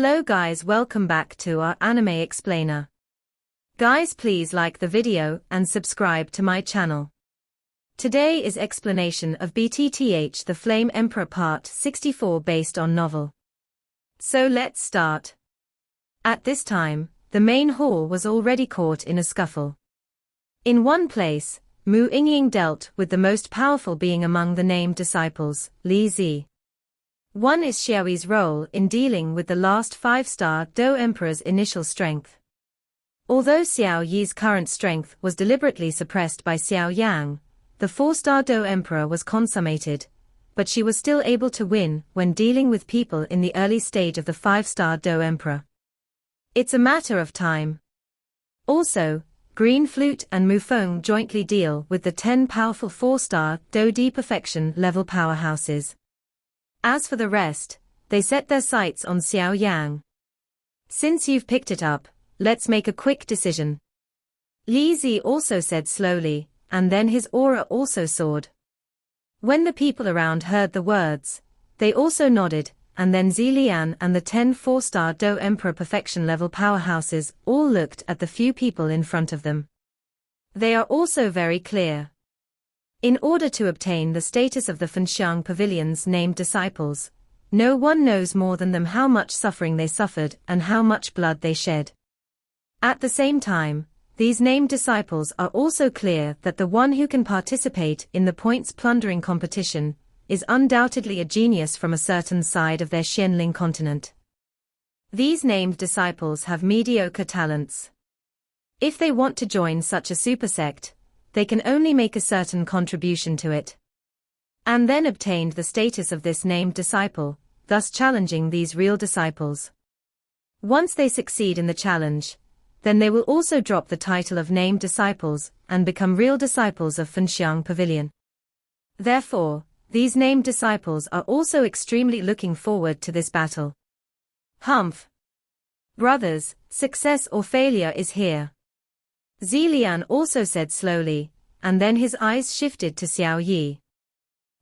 Hello guys, welcome back to our anime explainer. Guys, please like the video and subscribe to my channel. Today is explanation of BTTH The Flame Emperor Part 64 based on novel. So let's start. At this time, the main hall was already caught in a scuffle. In one place, Mu Yingying dealt with the most powerful being among the named disciples, Li Zi. One is Xiao Yi's role in dealing with the last 5-star Do Emperor's initial strength. Although Xiao Yi's current strength was deliberately suppressed by Xiao Yang, the 4-star Do Emperor was consummated, but she was still able to win when dealing with people in the early stage of the 5-star Do Emperor. It's a matter of time. Also, Green Flute and Mufeng jointly deal with the 10 powerful 4-star Do D perfection level powerhouses. As for the rest, they set their sights on Xiao Yang. Since you've picked it up, let's make a quick decision. Li Zi also said slowly, and then his aura also soared. When the people around heard the words, they also nodded, and then Zilian and the 10 4-star Do Emperor perfection level powerhouses all looked at the few people in front of them. They are also very clear. In order to obtain the status of the Fenxiang Pavilion's named disciples, no one knows more than them how much suffering they suffered and how much blood they shed. At the same time, these named disciples are also clear that the one who can participate in the points plundering competition is undoubtedly a genius from a certain side of their Xianling continent. These named disciples have mediocre talents. If they want to join such a supersect, they can only make a certain contribution to it, and then obtained the status of this named disciple, thus challenging these real disciples. Once they succeed in the challenge, then they will also drop the title of named disciples and become real disciples of Fenxiang Pavilion. Therefore, these named disciples are also extremely looking forward to this battle. Humph! Brothers, success or failure is here. Zilian also said slowly, and then his eyes shifted to Xiao Yi.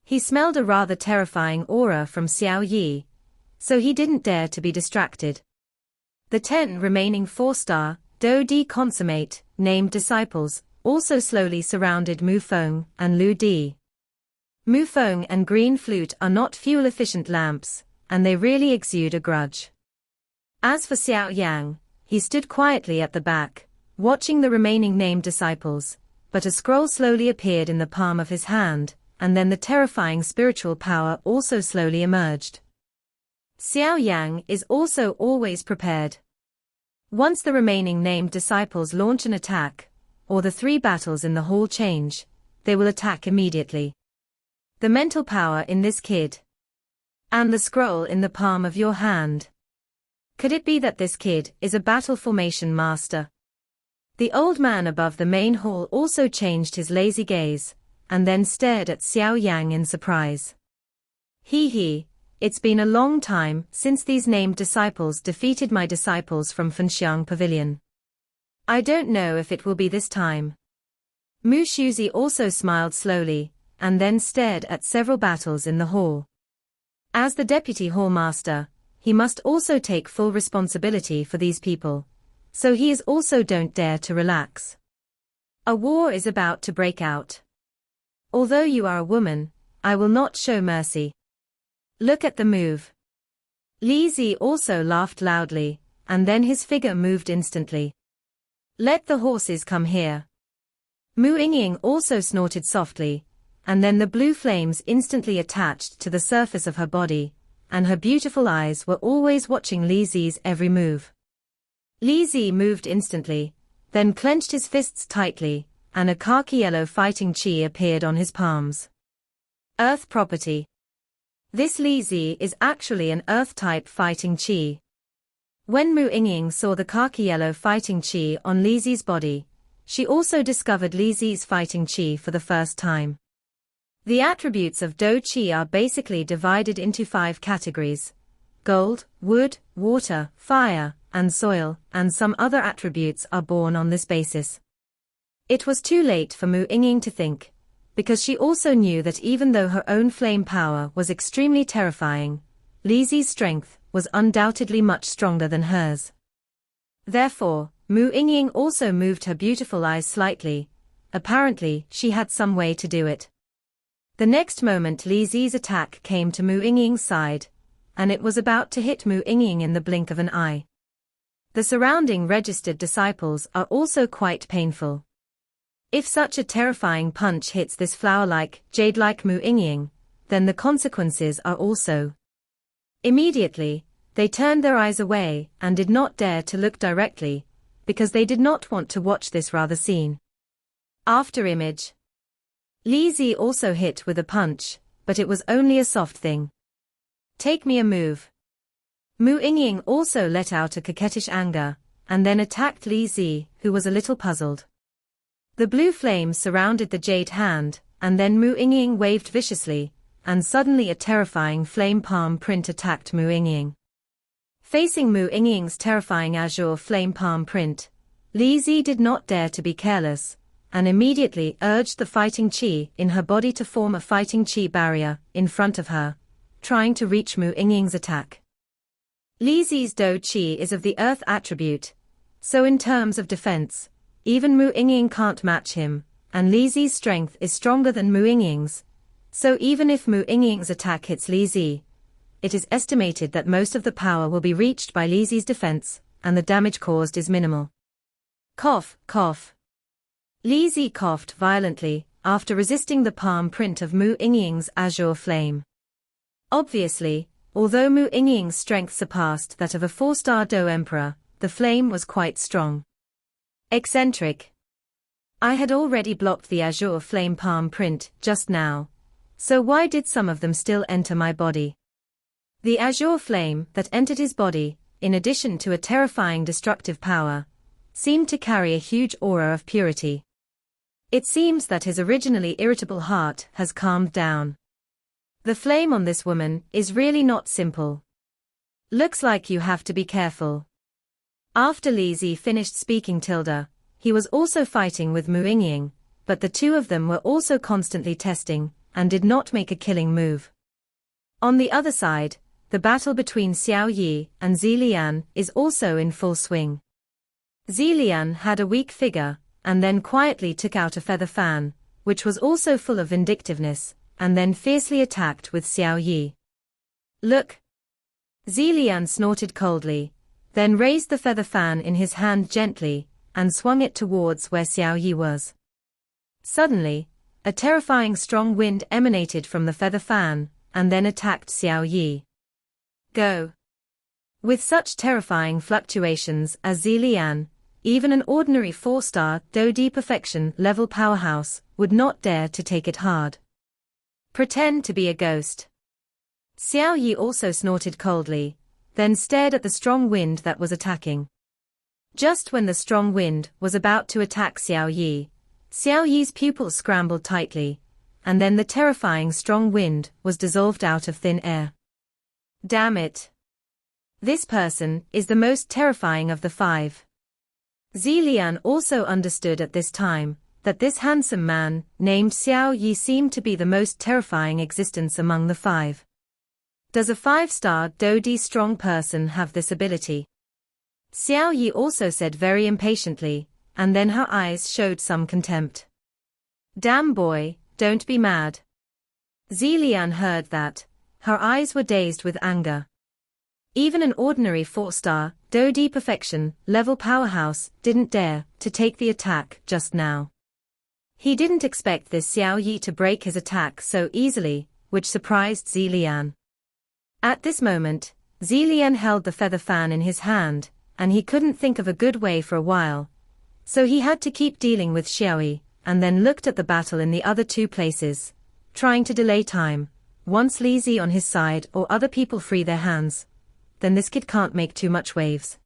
He smelled a rather terrifying aura from Xiao Yi, so he didn't dare to be distracted. The 10 remaining 4-star, Do D consummate, named disciples, also slowly surrounded Mufeng and Lu Di. Mufeng and Green Flute are not fuel-efficient lamps, and they really exude a grudge. As for Xiao Yang, he stood quietly at the back, watching the remaining named disciples, but a scroll slowly appeared in the palm of his hand, and then the terrifying spiritual power also slowly emerged. Xiao Yang is also always prepared. Once the remaining named disciples launch an attack, or the 3 battles in the hall change, they will attack immediately. The mental power in this kid. And the scroll in the palm of your hand. Could it be that this kid is a battle formation master? The old man above the main hall also changed his lazy gaze, and then stared at Xiao Yang in surprise. He, it's been a long time since these named disciples defeated my disciples from Fenxiang Pavilion. I don't know if it will be this time. Mu Shuzi also smiled slowly, and then stared at several battles in the hall. As the deputy hallmaster, he must also take full responsibility for these people. So he is also don't dare to relax. A war is about to break out. Although you are a woman, I will not show mercy. Look at the move. Li Zi also laughed loudly, and then his figure moved instantly. Let the horses come here. Mu Yingying also snorted softly, and then the blue flames instantly attached to the surface of her body, and her beautiful eyes were always watching Li Zi's every move. Li Zi moved instantly, then clenched his fists tightly, and a khaki yellow fighting chi appeared on his palms. Earth property. This Li Zi is actually an earth-type fighting chi. When Mu Yingying saw the khaki yellow fighting chi on Li Zi's body, she also discovered Li Zi's fighting chi for the first time. The attributes of Do Chi are basically divided into 5 categories: gold, wood, water, fire, and soil, and some other attributes are born on this basis. It was too late for Mu Yingying to think, because she also knew that even though her own flame power was extremely terrifying, Li Zi's strength was undoubtedly much stronger than hers. Therefore, Mu Yingying also moved her beautiful eyes slightly. Apparently, she had some way to do it. The next moment Li Zi's attack came to Mu Yingying's side, and it was about to hit Mu Yingying in the blink of an eye. The surrounding registered disciples are also quite painful. If such a terrifying punch hits this flower-like, jade-like Mu Yingying, then the consequences are also. Immediately, they turned their eyes away and did not dare to look directly, because they did not want to watch this rather scene. After image. Li Zi also hit with a punch, but it was only a soft thing. Take me a move. Mu Yingying also let out a coquettish anger, and then attacked Li Zi, who was a little puzzled. The blue flame surrounded the jade hand, and then Mu Yingying waved viciously, and suddenly a terrifying flame palm print attacked Mu Yingying. Facing Mu Yingying's terrifying azure flame palm print, Li Zi did not dare to be careless, and immediately urged the fighting qi in her body to form a fighting qi barrier in front of her, trying to reach Mu Yingying's attack. Li Zi's Do qi is of the earth attribute, so in terms of defense, even Mu Yingying can't match him, and Li Zi's strength is stronger than Mu Yingying's, so even if Mu Yingying's attack hits Li Zi, it is estimated that most of the power will be reached by Li Zi's defense, and the damage caused is minimal. Cough, cough. Li Zi coughed violently, after resisting the palm print of Mu Yingying's azure flame. Obviously, although Mu Yingying's strength surpassed that of a 4-star Do Emperor, the flame was quite strong. Eccentric. I had already blocked the azure flame palm print just now, so why did some of them still enter my body? The azure flame that entered his body, in addition to a terrifying destructive power, seemed to carry a huge aura of purity. It seems that his originally irritable heart has calmed down. The flame on this woman is really not simple. Looks like you have to be careful. After Li Zi finished speaking he was also fighting with Mu Yingying, but the two of them were also constantly testing, and did not make a killing move. On the other side, the battle between Xiao Yi and Zilian is also in full swing. Zilian had a weak figure, and then quietly took out a feather fan, which was also full of vindictiveness, and then fiercely attacked with Xiao Yi. Look! Zilian snorted coldly, then raised the feather fan in his hand gently, and swung it towards where Xiao Yi was. Suddenly, a terrifying strong wind emanated from the feather fan, and then attacked Xiao Yi. Go! With such terrifying fluctuations as Zilian, even an ordinary 4-star Do-D perfection level powerhouse would not dare to take it hard. Pretend to be a ghost. Xiao Yi also snorted coldly, then stared at the strong wind that was attacking. Just when the strong wind was about to attack Xiao Yi's pupils scrambled tightly, and then the terrifying strong wind was dissolved out of thin air. Damn it! This person is the most terrifying of the 5. Zilian also understood at this time that this handsome man named Xiao Yi seemed to be the most terrifying existence among the 5. Does a 5-star Do-D strong person have this ability? Xiao Yi also said very impatiently, and then her eyes showed some contempt. Damn boy, don't be mad. Zilian heard that. Her eyes were dazed with anger. Even an ordinary 4-star Do-D perfection level powerhouse didn't dare to take the attack just now. He didn't expect this Xiao Yi to break his attack so easily, which surprised Zilian. At this moment, Zilian held the feather fan in his hand, and he couldn't think of a good way for a while, so he had to keep dealing with Xiao Yi, and then looked at the battle in the other 2 places, trying to delay time. Once Li Zi on his side or other people free their hands, then this kid can't make too much waves.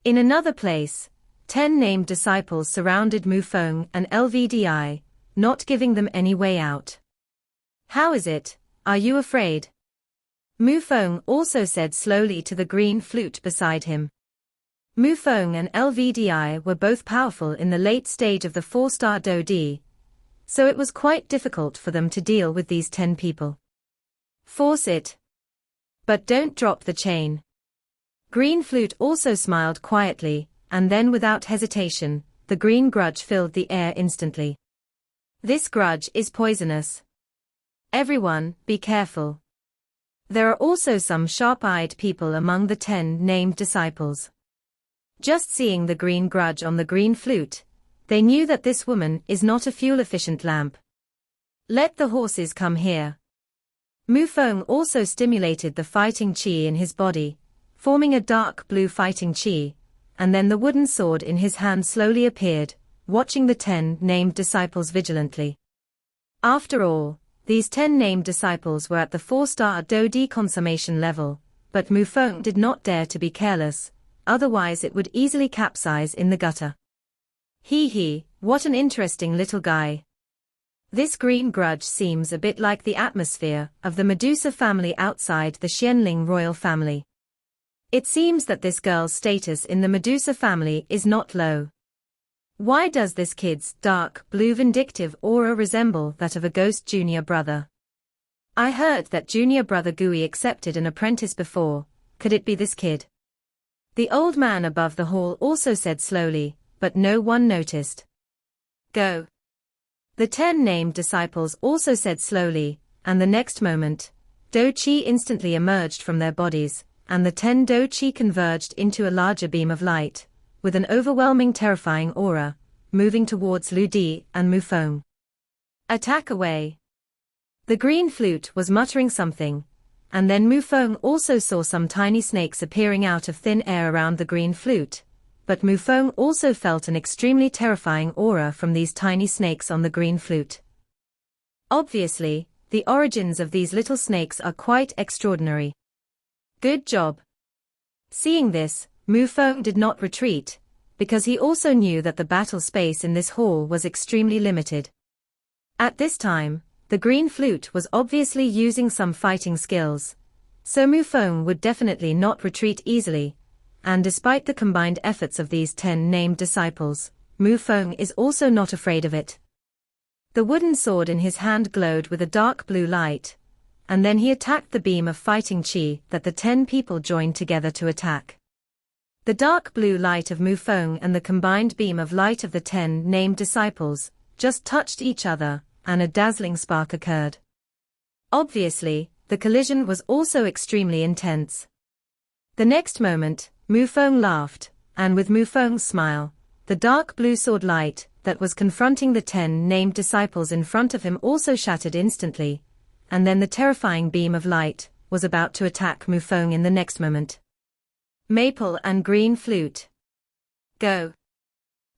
In another place, 10 named disciples surrounded Mu Feng and LVDI, not giving them any way out. How is it, are you afraid? Mu Feng also said slowly to the green flute beside him. Mu Feng and LVDI were both powerful in the late stage of the 4-star Do-D, so it was quite difficult for them to deal with these 10 people. Force it. But don't drop the chain. Green Flute also smiled quietly, and then without hesitation, the green grudge filled the air instantly. This grudge is poisonous. Everyone, be careful. There are also some sharp-eyed people among the 10 named disciples. Just seeing the green grudge on the green flute, they knew that this woman is not a fuel-efficient lamp. Let the horses come here. Mufeng also stimulated the fighting qi in his body, forming a dark blue fighting qi, and then the wooden sword in his hand slowly appeared, watching the 10 named disciples vigilantly. After all, these 10 named disciples were at the 4-star Do deconsummation level, but Mufeng did not dare to be careless, otherwise it would easily capsize in the gutter. Hee, what an interesting little guy. This green grudge seems a bit like the atmosphere of the Medusa family outside the Xianling royal family. It seems that this girl's status in the Medusa family is not low. Why does this kid's dark blue vindictive aura resemble that of a ghost junior brother? I heard that junior brother Gui accepted an apprentice before. Could it be this kid? The old man above the hall also said slowly, but no one noticed. Go. The 10 named disciples also said slowly, and the next moment, Do Qi instantly emerged from their bodies, and the 10 Do Qi converged into a larger beam of light, with an overwhelming terrifying aura, moving towards Lu Di and Mufeng. Attack away. The green flute was muttering something, and then Mufeng also saw some tiny snakes appearing out of thin air around the green flute, but Mufeng also felt an extremely terrifying aura from these tiny snakes on the green flute. Obviously, the origins of these little snakes are quite extraordinary. Good job. Seeing this, Mufeng did not retreat, because he also knew that the battle space in this hall was extremely limited. At this time, the green flute was obviously using some fighting skills, so Mufeng would definitely not retreat easily, and despite the combined efforts of these 10 named disciples, Mufeng is also not afraid of it. The wooden sword in his hand glowed with a dark blue light, and then he attacked the beam of fighting qi that the 10 people joined together to attack. The dark blue light of Mufeng and the combined beam of light of the 10 named disciples just touched each other, and a dazzling spark occurred. Obviously, the collision was also extremely intense. The next moment, Mufeng laughed, and with Mufeng's smile, the dark blue sword light that was confronting the 10 named disciples in front of him also shattered instantly, and then the terrifying beam of light was about to attack Mufeng in the next moment. Maple and green flute. Go.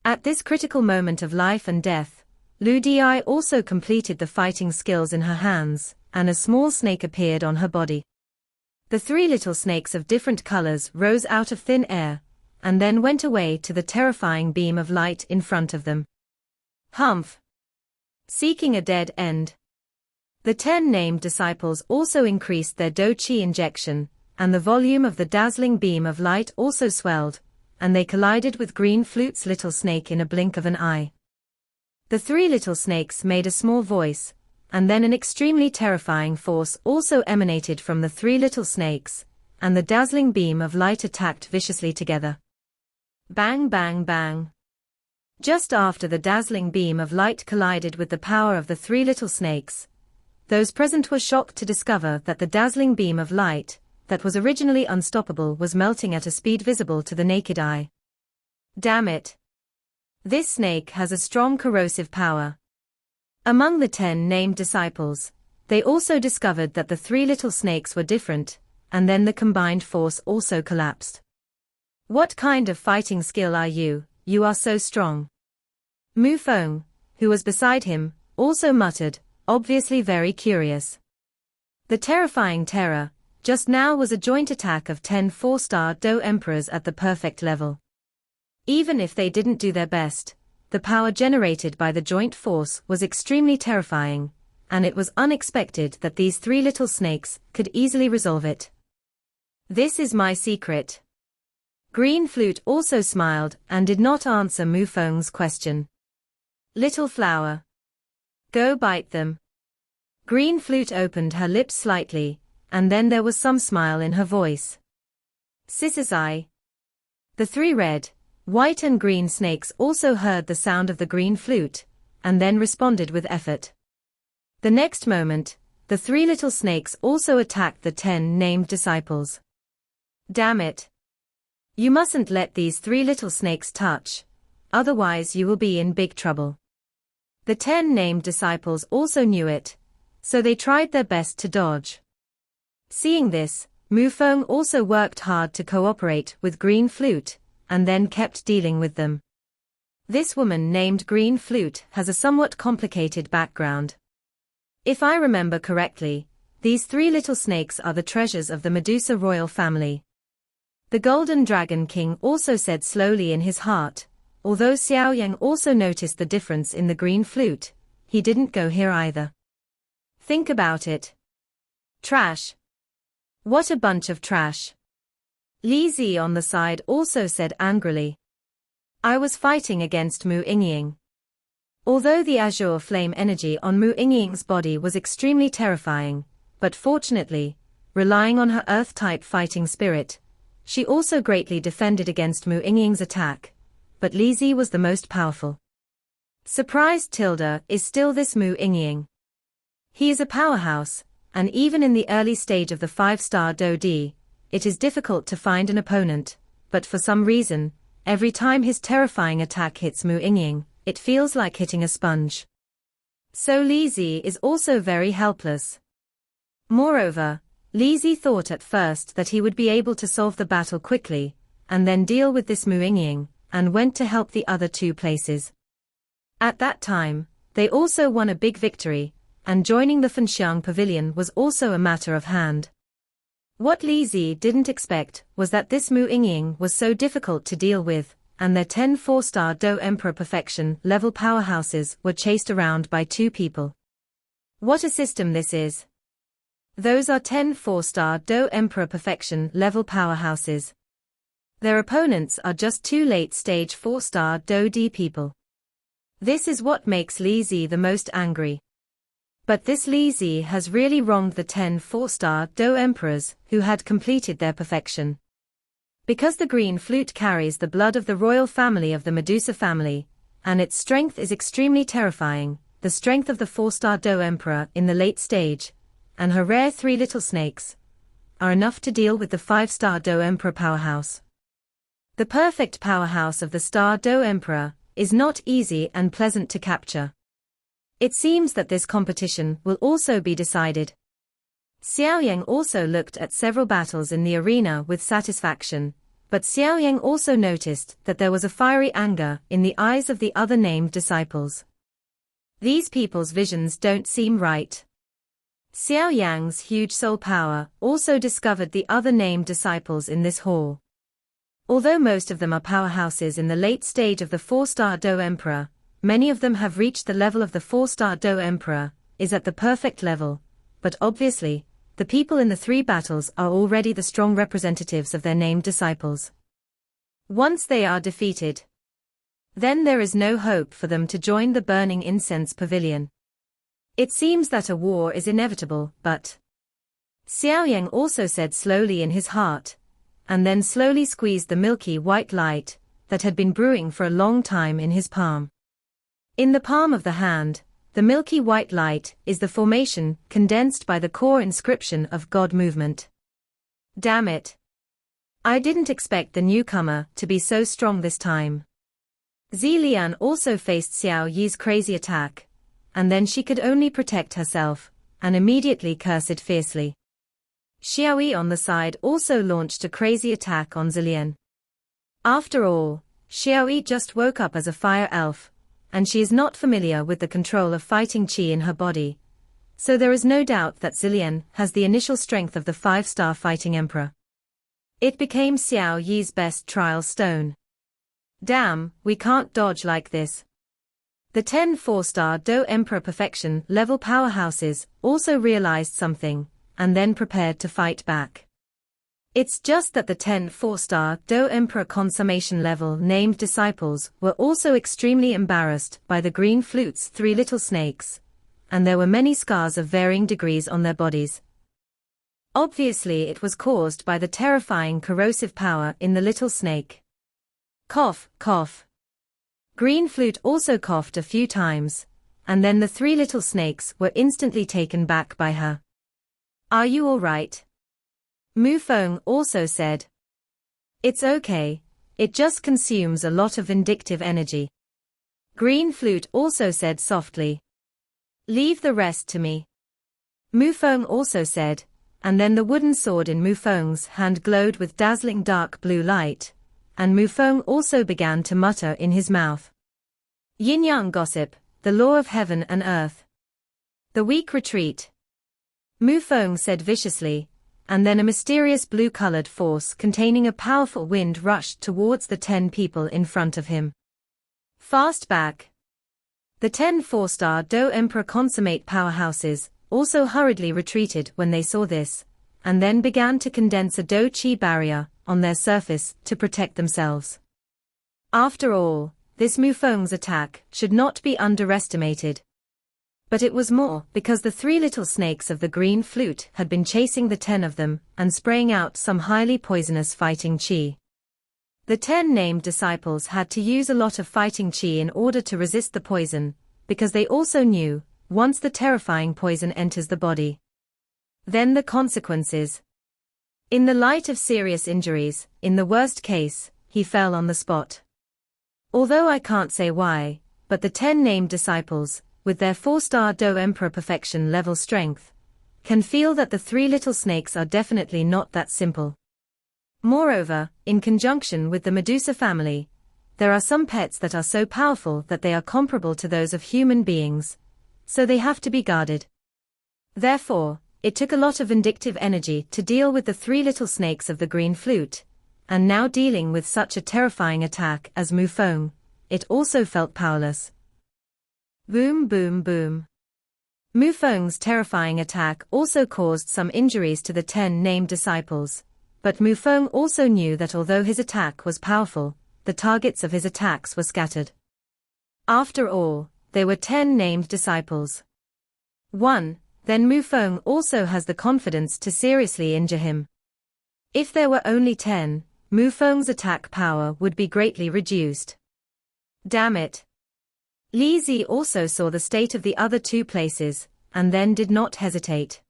At this critical moment of life and death, Lu Di also completed the fighting skills in her hands, and a small snake appeared on her body. The 3 little snakes of different colors rose out of thin air, and then went away to the terrifying beam of light in front of them. Humph! Seeking a dead end. The 10 named disciples also increased their Do Qi injection, and the volume of the dazzling beam of light also swelled, and they collided with green flute's little snake in a blink of an eye. The 3 little snakes made a small voice, and then an extremely terrifying force also emanated from the 3 little snakes, and the dazzling beam of light attacked viciously together. Bang bang bang. Just after the dazzling beam of light collided with the power of the 3 little snakes, those present were shocked to discover that the dazzling beam of light, that was originally unstoppable, was melting at a speed visible to the naked eye. Damn it! This snake has a strong corrosive power. Among the 10 named disciples, they also discovered that the 3 little snakes were different, and then the combined force also collapsed. What kind of fighting skill are you? You are so strong. Mufeng, who was beside him, also muttered, obviously very curious. The terrifying terror, just now, was a joint attack of 10 4-star Do emperors at the perfect level. Even if they didn't do their best, the power generated by the joint force was extremely terrifying, and it was unexpected that these 3 little snakes could easily resolve it. This is my secret. Green Flute also smiled and did not answer Mufeng's question. Little flower. Go bite them. Green Flute opened her lips slightly, and then there was some smile in her voice. Sisasai. The 3 red, white and green snakes also heard the sound of the green flute, and then responded with effort. The next moment, the 3 little snakes also attacked the 10 named disciples. Damn it! You mustn't let these 3 little snakes touch, otherwise you will be in big trouble. The 10 named disciples also knew it, so they tried their best to dodge. Seeing this, Mufeng also worked hard to cooperate with Green Flute, and then kept dealing with them. This woman named Green Flute has a somewhat complicated background. If I remember correctly, these 3 little snakes are the treasures of the Medusa royal family. The Golden Dragon King also said slowly in his heart, although Xiao Yang also noticed the difference in the green flute, he didn't go here either. Think about it. Trash. What a bunch of trash. Li Zi on the side also said angrily. I was fighting against Mu Yingying. Although the azure flame energy on Mu Yingying's body was extremely terrifying, but fortunately, relying on her earth-type fighting spirit, she also greatly defended against Mu Yingying's attack, but Li Zi was the most powerful. Surprised Tilda is still this Mu Yingying. He is a powerhouse, and even in the early stage of the 5-star Do Di, it is difficult to find an opponent, but for some reason, every time his terrifying attack hits Mu Yingying, it feels like hitting a sponge. So Li Zi is also very helpless. Moreover, Li Zi thought at first that he would be able to solve the battle quickly, and then deal with this Mu Yingying, and went to help the other 2 places. At that time, they also won a big victory, and joining the Fenxiang Pavilion was also a matter of hand. What Li Zi didn't expect was that this Mu Yingying was so difficult to deal with, and their 10 4-star Do Emperor Perfection level powerhouses were chased around by 2 people. What a system this is! Those are 10 4-star Do Emperor Perfection level powerhouses. Their opponents are just 2 late-stage 4-star Do Di people. This is what makes Li Zi the most angry. But this Li Zi has really wronged the 10 4-star Do Emperors who had completed their perfection. Because the green flute carries the blood of the royal family of the Medusa family, and its strength is extremely terrifying, the strength of the 4-star Do Emperor in the late stage, and her rare 3 little snakes, are enough to deal with the 5-star Do Emperor powerhouse. The perfect powerhouse of the Star Do Emperor is not easy and pleasant to capture. It seems that this competition will also be decided. Xiao Yang also looked at several battles in the arena with satisfaction, but Xiao Yang also noticed that there was a fiery anger in the eyes of the other named disciples. These people's visions don't seem right. Xiao Yang's huge soul power also discovered the other named disciples in this hall. Although most of them are powerhouses in the late stage of the 4-star Do Emperor, many of them have reached the level of the 4-star Do Emperor, is at the perfect level, but obviously, the people in the 3 battles are already the strong representatives of their named disciples. Once they are defeated, then there is no hope for them to join the Burning Incense Pavilion. It seems that a war is inevitable, but Xiao Yang also said slowly in his heart, and then slowly squeezed the milky white light that had been brewing for a long time in his palm. In the palm of the hand, the milky white light is the formation condensed by the core inscription of God movement. Damn it! I didn't expect the newcomer to be so strong this time. Zilian also faced Xiao Yi's crazy attack, and then she could only protect herself, and immediately cursed fiercely. Xiao Yi on the side also launched a crazy attack on Zilian. After all, Xiao Yi just woke up as a fire elf, and she is not familiar with the control of fighting qi in her body, so there is no doubt that Zilian has the initial strength of the 5-star fighting emperor. It became Xiao Yi's best trial stone. Damn, we can't dodge like this. The 10 4-star Do Emperor Perfection level powerhouses also realized something, and then prepared to fight back. It's just that the 10 4-star Do Emperor Consummation level named disciples were also extremely embarrassed by the green flute's 3 little snakes, and there were many scars of varying degrees on their bodies. Obviously it was caused by the terrifying corrosive power in the little snake. Cough, cough. Green Flute also coughed a few times, and then the three little snakes were instantly taken back by her. Are you all right? Mufeng also said. It's okay, it just consumes a lot of vindictive energy. Green Flute also said softly. Leave the rest to me. Mufeng also said, and then the wooden sword in Mufeng's hand glowed with dazzling dark blue light, and Mufeng also began to mutter in his mouth. Yin-yang gossip, the law of heaven and earth. The weak retreat. Mufeng said viciously, and then a mysterious blue-colored force containing a powerful wind rushed towards the 10 people in front of him. Fast back. The 10 4-star Do Emperor consummate powerhouses also hurriedly retreated when they saw this, and then began to condense a Do Chi barrier on their surface to protect themselves. After all, this Mufeng's attack should not be underestimated. But it was more because the 3 little snakes of the Green Flute had been chasing the 10 of them and spraying out some highly poisonous fighting chi. The 10 named disciples had to use a lot of fighting chi in order to resist the poison, because they also knew, once the terrifying poison enters the body, then the consequences. In the light of serious injuries, in the worst case, he fell on the spot. Although I can't say why, but the 10 named disciples, with their 4-star Do Emperor perfection level strength, can feel that the 3 little snakes are definitely not that simple. Moreover, in conjunction with the Medusa family, there are some pets that are so powerful that they are comparable to those of human beings, so they have to be guarded. Therefore, it took a lot of vindictive energy to deal with the 3 little snakes of the Green Flute, and now dealing with such a terrifying attack as Mufeng, it also felt powerless. Boom boom boom. Mufeng's terrifying attack also caused some injuries to the 10 named disciples, but Mufeng also knew that although his attack was powerful, the targets of his attacks were scattered. After all, there were 10 named disciples. 1. Then Mufeng also has the confidence to seriously injure him. If there were only 10, Mufeng's attack power would be greatly reduced. Damn it. Li Zi also saw the state of the other 2 places, and then did not hesitate.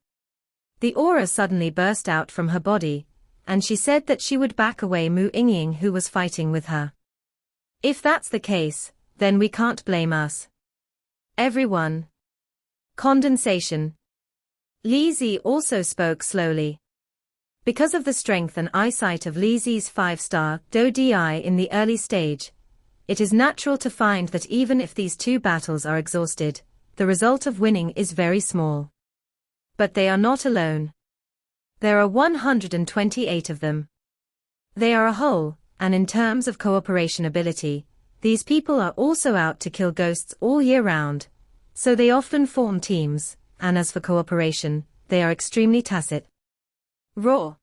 The aura suddenly burst out from her body, and she said that she would back away Mu Yingying who was fighting with her. If that's the case, then we can't blame us. Everyone. Condensation. Li Zi also spoke slowly. Because of the strength and eyesight of Li Zi's 5-star Do Di in the early stage, it is natural to find that even if these 2 battles are exhausted, the result of winning is very small. But they are not alone. There are 128 of them. They are a whole, and in terms of cooperation ability, these people are also out to kill ghosts all year round, so they often form teams, and as for cooperation, they are extremely tacit. Roar.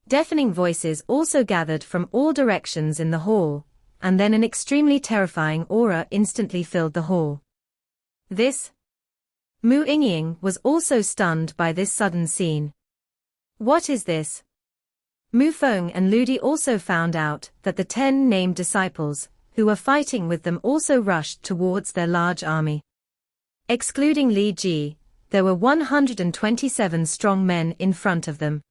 Deafening voices also gathered from all directions in the hall, and then an extremely terrifying aura instantly filled the hall. This? Mu Yingying was also stunned by this sudden scene. What is this? Mufeng and Ludi also found out that the 10 named disciples, who were fighting with them also rushed towards their large army. Excluding Li Ji, there were 127 strong men in front of them.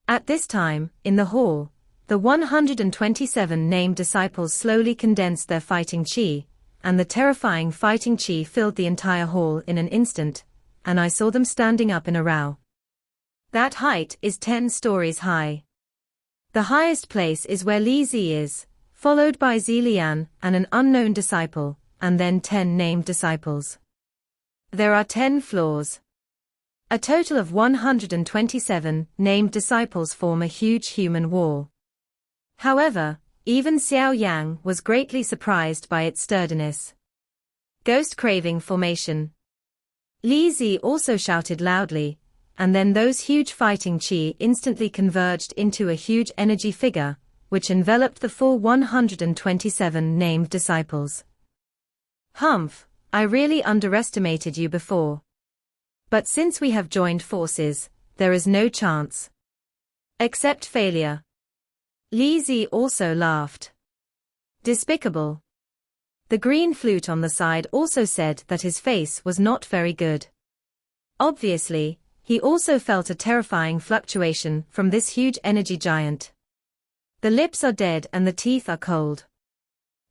At this time, in the hall, the 127 named disciples slowly condensed their fighting chi, and the terrifying fighting chi filled the entire hall in an instant, and I saw them standing up in a row. That height is 10 stories high. The highest place is where Li Zi is, followed by Zilian and an unknown disciple, and then 10 named disciples. There are 10 floors. A total of 127 named disciples form a huge human wall. However, even Xiao Yang was greatly surprised by its sturdiness. Ghost craving formation. Li Zi also shouted loudly, and then those huge fighting chi instantly converged into a huge energy figure, which enveloped the full 127 named disciples. Humph, I really underestimated you before. But since we have joined forces, there is no chance. Except failure. Li Zi also laughed. Despicable. The green flute on the side also said that his face was not very good. Obviously, he also felt a terrifying fluctuation from this huge energy giant. The lips are dead and the teeth are cold.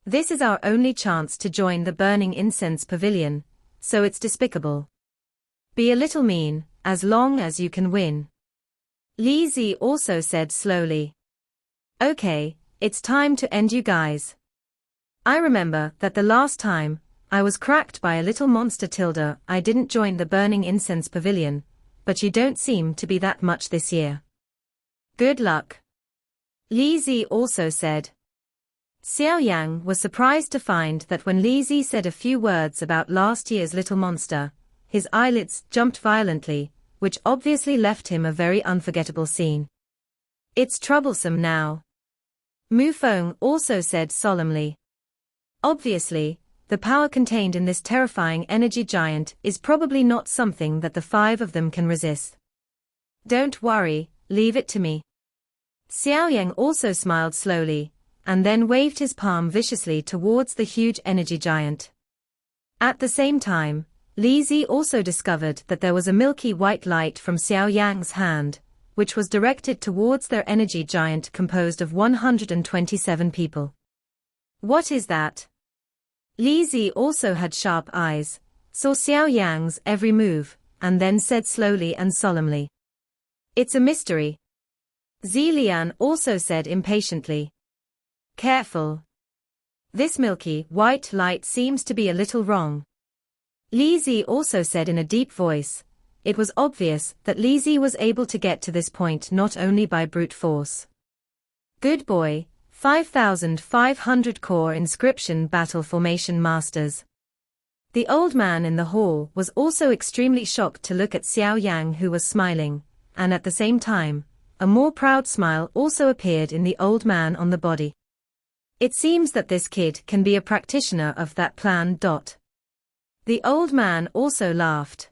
This is our only chance to join the burning incense pavilion, so it's despicable. Be a little mean, as long as you can win. Li Zi also said slowly. Okay, it's time to end you guys. I remember that the last time I was cracked by a little monster tilde. I didn't join the burning incense pavilion, but you don't seem to be that much this year. Good luck. Li Zi also said. Xiao Yang was surprised to find that when Li Zi said a few words about last year's little monster, his eyelids jumped violently, which obviously left him a very unforgettable scene. It's troublesome now. Mu Feng also said solemnly. Obviously, the power contained in this terrifying energy giant is probably not something that the five of them can resist. Don't worry, leave it to me. Xiao Yang also smiled slowly, and then waved his palm viciously towards the huge energy giant. At the same time, Li Zi also discovered that there was a milky white light from Xiao Yang's hand, which was directed towards their energy giant composed of 127 people. What is that? Li Zi also had sharp eyes, saw Xiao Yang's every move, and then said slowly and solemnly. It's a mystery. Zilian also said impatiently. Careful. This milky white light seems to be a little wrong. Li Zi also said in a deep voice. It was obvious that Li Zi was able to get to this point not only by brute force. Good boy, 5,500 core inscription battle formation masters. The old man in the hall was also extremely shocked to look at Xiao Yang, who was smiling, and at the same time, a more proud smile also appeared in the old man on the body. It seems that this kid can be a practitioner of that plan. The old man also laughed.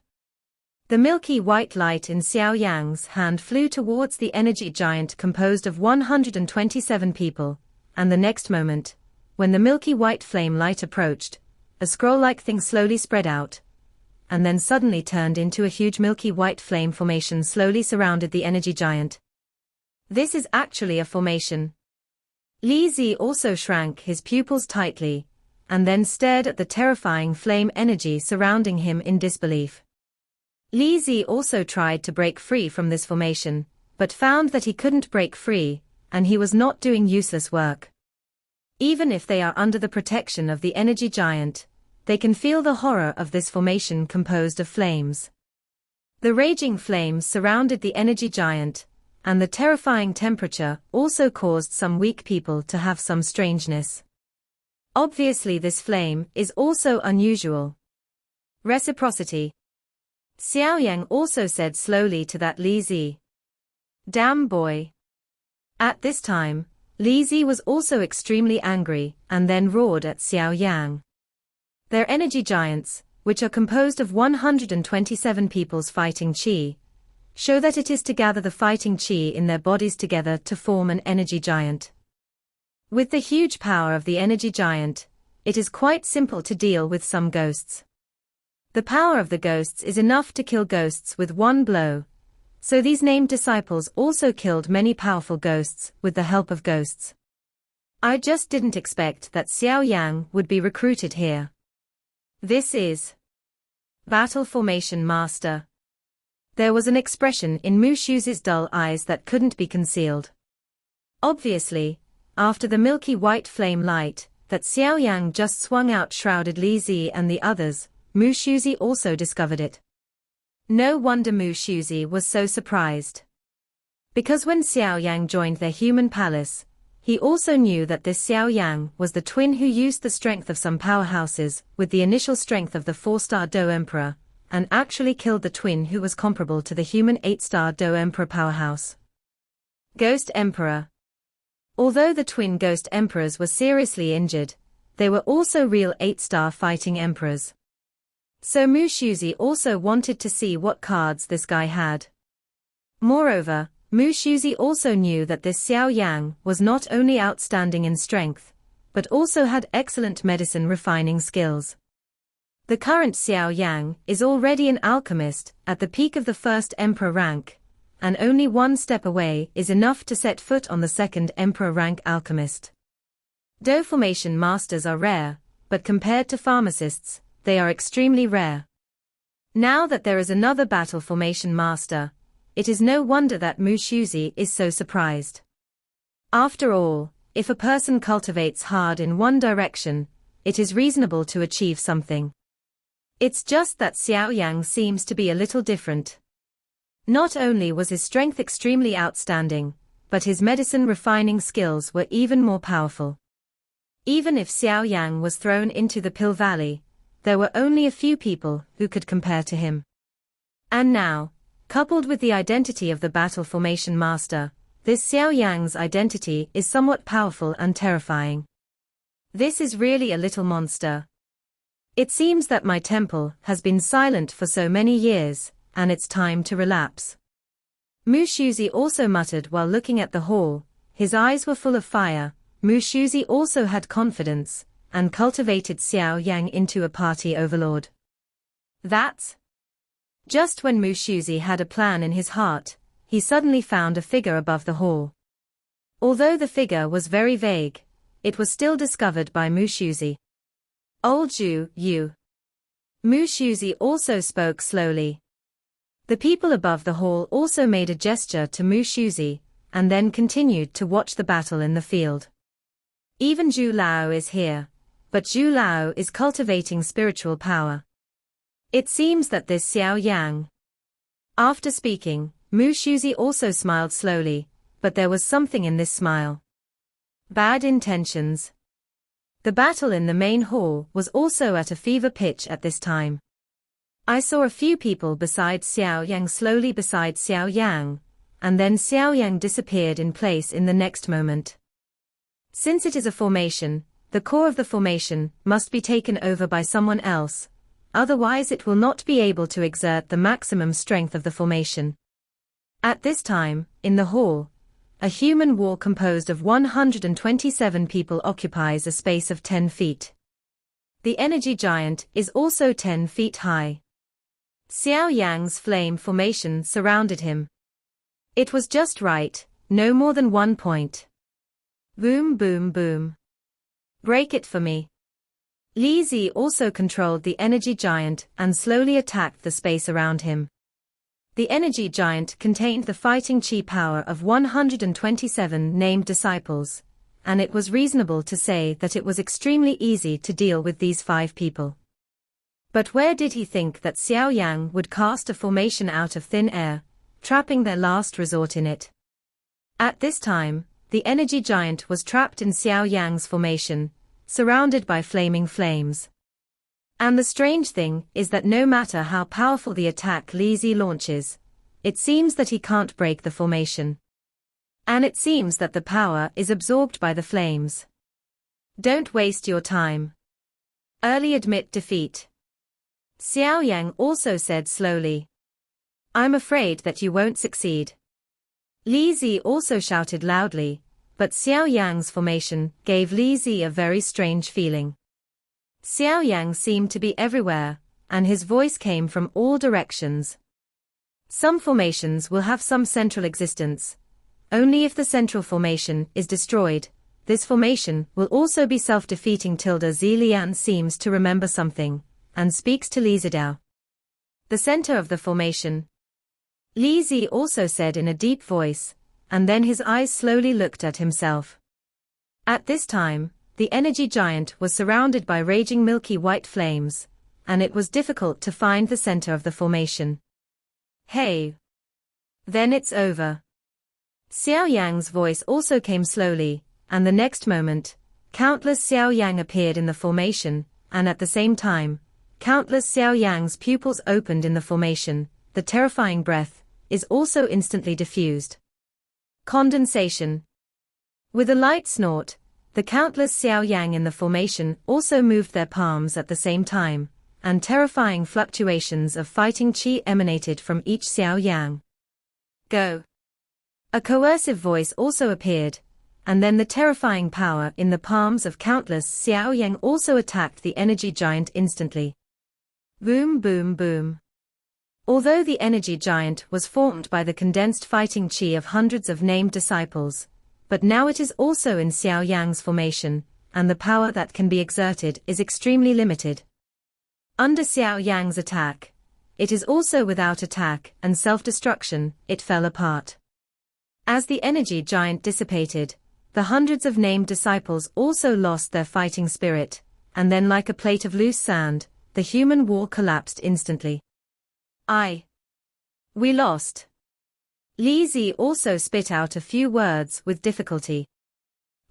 The milky white light in Xiao Yang's hand flew towards the energy giant composed of 127 people, and the next moment, when the milky white flame light approached, a scroll-like thing slowly spread out, and then suddenly turned into a huge milky white flame formation slowly surrounded the energy giant. This is actually a formation. Li Zi also shrank his pupils tightly, and then stared at the terrifying flame energy surrounding him in disbelief. Li Zi also tried to break free from this formation, but found that he couldn't break free, and he was not doing useless work. Even if they are under the protection of the energy giant, they can feel the horror of this formation composed of flames. The raging flames surrounded the energy giant, and the terrifying temperature also caused some weak people to have some strangeness. Obviously this flame is also unusual. Reciprocity. Xiao Yang also said slowly to that Li Zi. Damn boy. At this time, Li Zi was also extremely angry, and then roared at Xiao Yang. Their energy giants, which are composed of 127 people's fighting chi, show that it is to gather the fighting chi in their bodies together to form an energy giant. With the huge power of the energy giant, it is quite simple to deal with some ghosts. The power of the ghosts is enough to kill ghosts with one blow, so these named disciples also killed many powerful ghosts with the help of ghosts. I just didn't expect that Xiao Yang would be recruited here. This is Battle Formation Master. There was an expression in Mu Shu's dull eyes that couldn't be concealed. Obviously, after the milky white flame light that Xiao Yang just swung out shrouded Li Zi and the others, Mu Shu also discovered it. No wonder Mu Shu was so surprised. Because when Xiao Yang joined their human palace, he also knew that this Xiao Yang was the twin who used the strength of some powerhouses with the initial strength of the 4-star Do Emperor, and actually killed the twin who was comparable to the human 8-star Do Emperor powerhouse. Ghost Emperor. Although the twin Ghost Emperors were seriously injured, they were also real 8-star fighting emperors. So Mu Shu also wanted to see what cards this guy had. Moreover, Mu Shuzi also knew that this Xiao Yang was not only outstanding in strength, but also had excellent medicine refining skills. The current Xiao Yang is already an alchemist at the peak of the first emperor rank, and only one step away is enough to set foot on the second emperor rank alchemist. Though formation masters are rare, but compared to pharmacists, they are extremely rare. Now that there is another battle formation master, it is no wonder that Mu Shuzi is so surprised. After all, if a person cultivates hard in one direction, it is reasonable to achieve something. It's just that Xiao Yang seems to be a little different. Not only was his strength extremely outstanding, but his medicine refining skills were even more powerful. Even if Xiao Yang was thrown into the Pill Valley, there were only a few people who could compare to him. And now, coupled with the identity of the battle formation master, this Xiao Yang's identity is somewhat powerful and terrifying. This is really a little monster. It seems that my temple has been silent for so many years, and it's time to relapse. Mu Shuzi also muttered while looking at the hall. His eyes were full of fire. Mu Shuzi also had confidence, and cultivated Xiao Yang into a party overlord. That's just when Mu Shuzi had a plan in his heart, he suddenly found a figure above the hall. Although the figure was very vague, it was still discovered by Mu Shuzi. Old Zhu, you. Mu Shuzi also spoke slowly. The people above the hall also made a gesture to Mu Shuzi, and then continued to watch the battle in the field. Even Zhu Lao is here, but Zhu Lao is cultivating spiritual power. It seems that this Xiao Yang. After speaking, Mu Shuzi also smiled slowly, but there was something in this smile. Bad intentions. The battle in the main hall was also at a fever pitch at this time. I saw a few people besides Xiao Yang slowly beside Xiao Yang, and then Xiao Yang disappeared in place in the next moment. Since it is a formation, the core of the formation must be taken over by someone else, otherwise it will not be able to exert the maximum strength of the formation. At this time, in the hall, a human wall composed of 127 people occupies a space of 10 feet. The energy giant is also 10 feet high. Xiao Yang's flame formation surrounded him. It was just right, no more than 1 point. Boom boom boom. Break it for me. Li Zi also controlled the energy giant and slowly attacked the space around him. The energy giant contained the fighting chi power of 127 named disciples, and it was reasonable to say that it was extremely easy to deal with these 5 people. But where did he think that Xiao Yang would cast a formation out of thin air, trapping their last resort in it? At this time, the energy giant was trapped in Xiao Yang's formation, surrounded by flaming flames. And the strange thing is that no matter how powerful the attack Li Zi launches, it seems that he can't break the formation. And it seems that the power is absorbed by the flames. Don't waste your time. Early admit defeat. Xiao Yang also said slowly. I'm afraid that you won't succeed. Li Zi also shouted loudly, but Xiao Yang's formation gave Li Zi a very strange feeling. Xiao Yang seemed to be everywhere, and his voice came from all directions. Some formations will have some central existence. Only if the central formation is destroyed, this formation will also be self-defeating. Zilian seems to remember something, and speaks to Li Zidao. The center of the formation. Li Zi also said in a deep voice, and then his eyes slowly looked at himself. At this time, the energy giant was surrounded by raging milky white flames, and it was difficult to find the center of the formation. Hey! Then it's over. Xiao Yang's voice also came slowly, and the next moment, countless Xiao Yang appeared in the formation, and at the same time, countless Xiao Yang's pupils opened in the formation. The terrifying breath is also instantly diffused. Condensation. With a light snort, the countless Xiao Yang in the formation also moved their palms at the same time, and terrifying fluctuations of fighting qi emanated from each Xiao Yang. Go. A coercive voice also appeared, and then the terrifying power in the palms of countless Xiao Yang also attacked the energy giant instantly. Boom boom boom. Although the energy giant was formed by the condensed fighting chi of hundreds of named disciples, but now it is also in Xiao Yang's formation, and the power that can be exerted is extremely limited. Under Xiao Yang's attack, it is also without attack and self-destruction, it fell apart. As the energy giant dissipated, the hundreds of named disciples also lost their fighting spirit, and then like a plate of loose sand, the human wall collapsed instantly. We lost. Li Zi also spit out a few words with difficulty.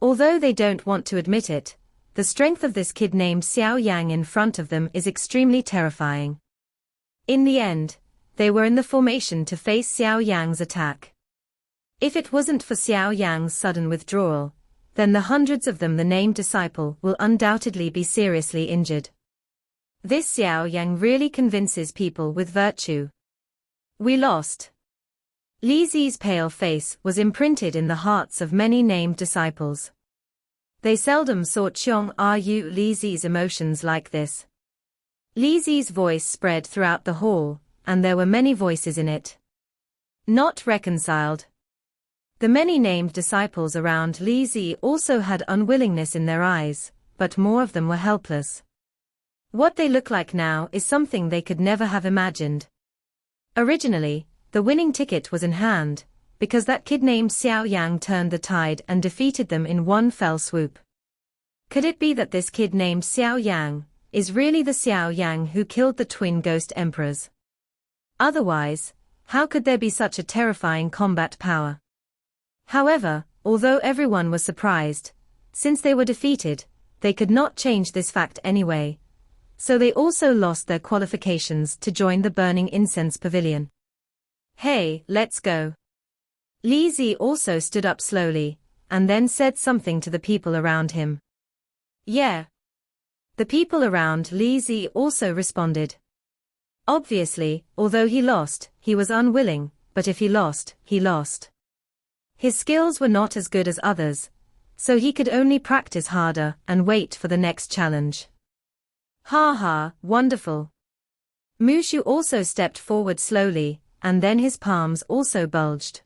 Although they don't want to admit it, the strength of this kid named Xiao Yang in front of them is extremely terrifying. In the end, they were in the formation to face Xiao Yang's attack. If it wasn't for Xiao Yang's sudden withdrawal, then the hundreds of them the named disciple will undoubtedly be seriously injured. This Xiao Yang really convinces people with virtue. We lost. Li Zi's pale face was imprinted in the hearts of many named disciples. They seldom saw Li Zi's emotions like this. Li Zi's voice spread throughout the hall, and there were many voices in it. Not reconciled. The many named disciples around Li Zi also had unwillingness in their eyes, but more of them were helpless. What they look like now is something they could never have imagined. Originally, the winning ticket was in hand, because that kid named Xiao Yang turned the tide and defeated them in one fell swoop. Could it be that this kid named Xiao Yang is really the Xiao Yang who killed the twin ghost emperors? Otherwise, how could there be such a terrifying combat power? However, although everyone was surprised, since they were defeated, they could not change this fact anyway. So they also lost their qualifications to join the Burning Incense Pavilion. Hey, let's go. Li Zi also stood up slowly, and then said something to the people around him. Yeah. The people around Li Zi also responded. Obviously, although he lost, he was unwilling, but if he lost, he lost. His skills were not as good as others, so he could only practice harder and wait for the next challenge. Ha ha, wonderful. Mushu also stepped forward slowly, and then his palms also bulged.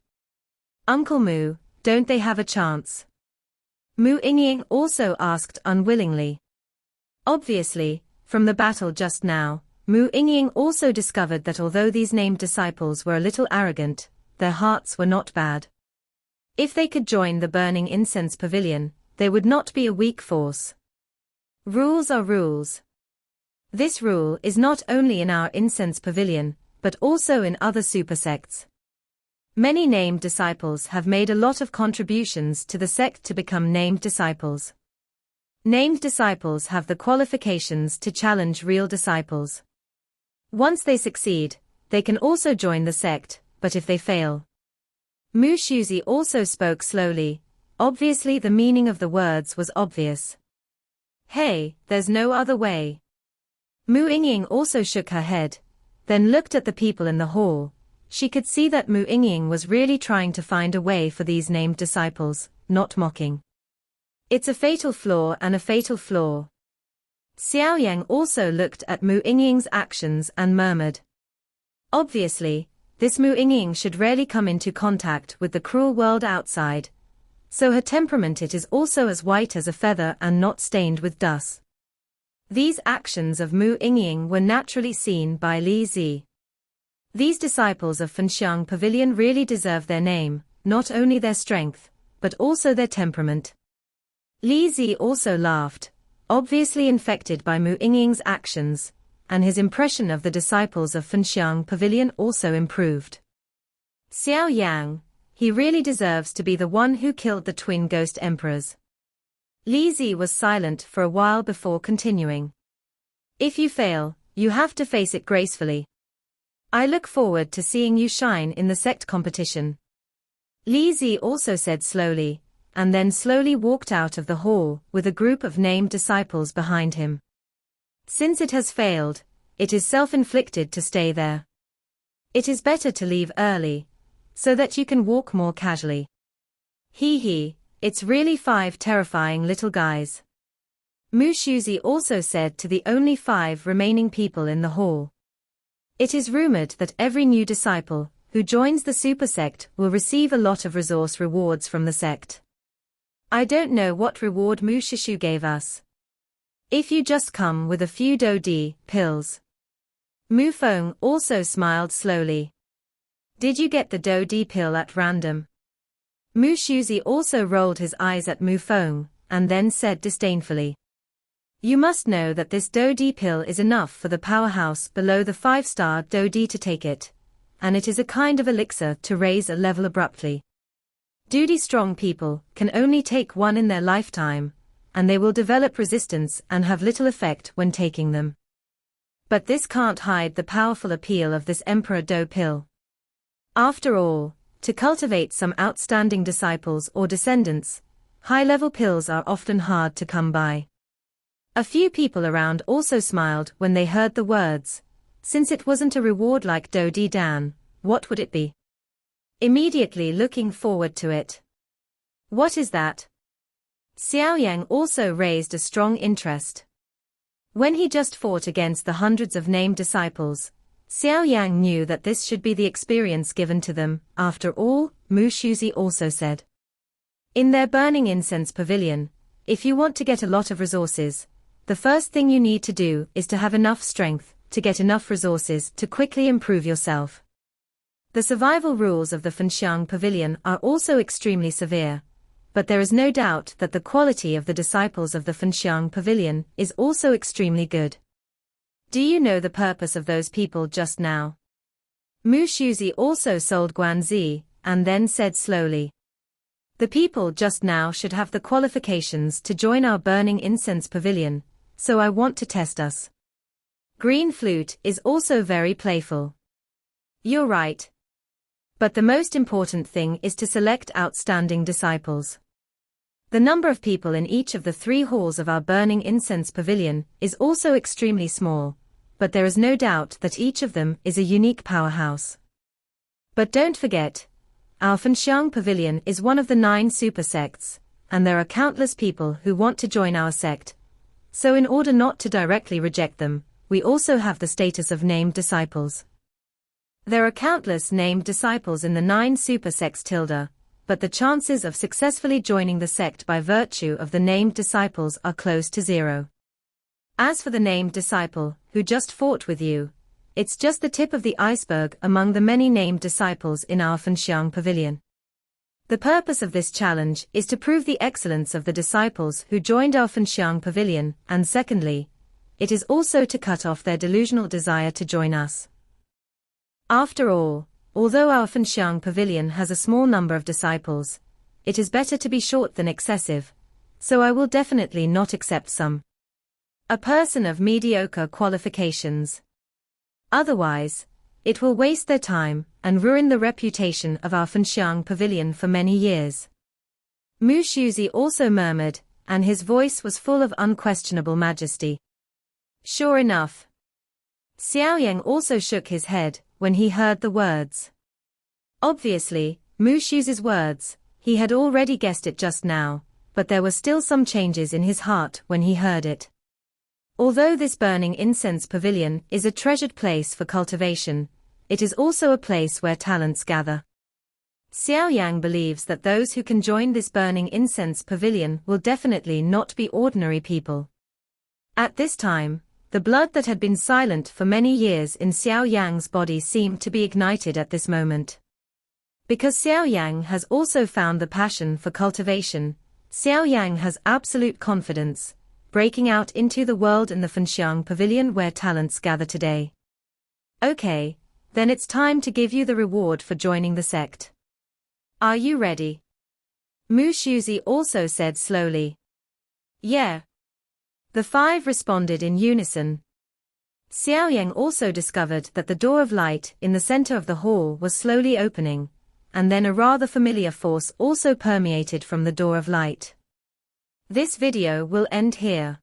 Uncle Mu, don't they have a chance? Mu Yingying also asked unwillingly. Obviously, from the battle just now, Mu Yingying also discovered that although these named disciples were a little arrogant, their hearts were not bad. If they could join the Burning Incense Pavilion, they would not be a weak force. Rules are rules. This rule is not only in our Incense Pavilion, but also in other super sects. Many named disciples have made a lot of contributions to the sect to become named disciples. Named disciples have the qualifications to challenge real disciples. Once they succeed, they can also join the sect, but if they fail. Mu Shuzi also spoke slowly. Obviously the meaning of the words was obvious. Hey, there's no other way. Mu Yingying also shook her head, then looked at the people in the hall. She could see that Mu Yingying was really trying to find a way for these named disciples, not mocking. It's a fatal flaw and a fatal flaw. Xiao Yang also looked at Mu Yingying's actions and murmured. Obviously, this Mu Yingying should rarely come into contact with the cruel world outside, so her temperament it is also as white as a feather and not stained with dust. These actions of Mu Yingying were naturally seen by Li Zi. These disciples of Fenxiang Pavilion really deserve their name, not only their strength, but also their temperament. Li Zi also laughed, obviously infected by Mu Yingying's actions, and his impression of the disciples of Fenxiang Pavilion also improved. Xiao Yang, he really deserves to be the one who killed the twin ghost emperors. Li Zi was silent for a while before continuing. If you fail, you have to face it gracefully. I look forward to seeing you shine in the sect competition. Li Zi also said slowly, and then slowly walked out of the hall with a group of named disciples behind him. Since it has failed, it is self-inflicted to stay there. It is better to leave early, so that you can walk more casually. Hee hee, it's really 5 terrifying little guys. Mu Shuzi also said to the only 5 remaining people in the hall. It is rumored that every new disciple who joins the super sect will receive a lot of resource rewards from the sect. I don't know what reward Mu Shishu gave us. If you just come with a few Do-di pills. Mu Feng also smiled slowly. Did you get the Do-di pill at random? Mu Shuzi also rolled his eyes at Mu Feng, and then said disdainfully. You must know that this Do-di pill is enough for the powerhouse below the 5-star Do-di to take it, and it is a kind of elixir to raise a level abruptly. Do-di strong people can only take one in their lifetime, and they will develop resistance and have little effect when taking them. But this can't hide the powerful appeal of this Emperor Do pill. After all, to cultivate some outstanding disciples or descendants, high-level pills are often hard to come by. A few people around also smiled when they heard the words. Since it wasn't a reward like Do-di Dan, what would it be? Immediately looking forward to it. What is that? Xiao Yang also raised a strong interest. When he just fought against the hundreds of named disciples, Xiao Yang knew that this should be the experience given to them. After all, Mu Shuzi also said. In their burning incense pavilion, if you want to get a lot of resources, the first thing you need to do is to have enough strength to get enough resources to quickly improve yourself. The survival rules of the Fenxiang Pavilion are also extremely severe, but there is no doubt that the quality of the disciples of the Fenxiang Pavilion is also extremely good. Do you know the purpose of those people just now? Mu Shuzi also sold Guanzi, and then said slowly. The people just now should have the qualifications to join our burning incense pavilion, so I want to test us. Green Flute is also very playful. You're right. But the most important thing is to select outstanding disciples. The number of people in each of the 3 halls of our burning incense pavilion is also extremely small, but there is no doubt that each of them is a unique powerhouse. But don't forget, our Fenxiang Pavilion is one of the 9 super sects, and there are countless people who want to join our sect. So in order not to directly reject them, we also have the status of named disciples. There are countless named disciples in the 9 super sects tilde, but the chances of successfully joining the sect by virtue of the named disciples are close to 0. As for the named disciple, who just fought with you, it's just the tip of the iceberg among the many named disciples in our Fenxiang Pavilion. The purpose of this challenge is to prove the excellence of the disciples who joined our Fenxiang Pavilion, and secondly, it is also to cut off their delusional desire to join us. After all, although our Fenxiang Pavilion has a small number of disciples, it is better to be short than excessive, so I will definitely not accept a person of mediocre qualifications. Otherwise, it will waste their time and ruin the reputation of our Fenxiang Pavilion for many years. Mu Shuzi also murmured, and his voice was full of unquestionable majesty. Sure enough. Xiao Yang also shook his head when he heard the words. Obviously, Mu Shuzi's words, he had already guessed it just now, but there were still some changes in his heart when he heard it. Although this burning incense pavilion is a treasured place for cultivation, it is also a place where talents gather. Xiao Yang believes that those who can join this burning incense pavilion will definitely not be ordinary people. At this time, the blood that had been silent for many years in Xiao Yang's body seemed to be ignited at this moment. Because Xiao Yang has also found the passion for cultivation, Xiao Yang has absolute confidence, breaking out into the world in the Fenxiang Pavilion where talents gather today. Okay, then it's time to give you the reward for joining the sect. Are you ready? Mu Shuzi also said slowly. Yeah. The 5 responded in unison. Xiao Yang also discovered that the door of light in the center of the hall was slowly opening, and then a rather familiar force also permeated from the door of light. This video will end here.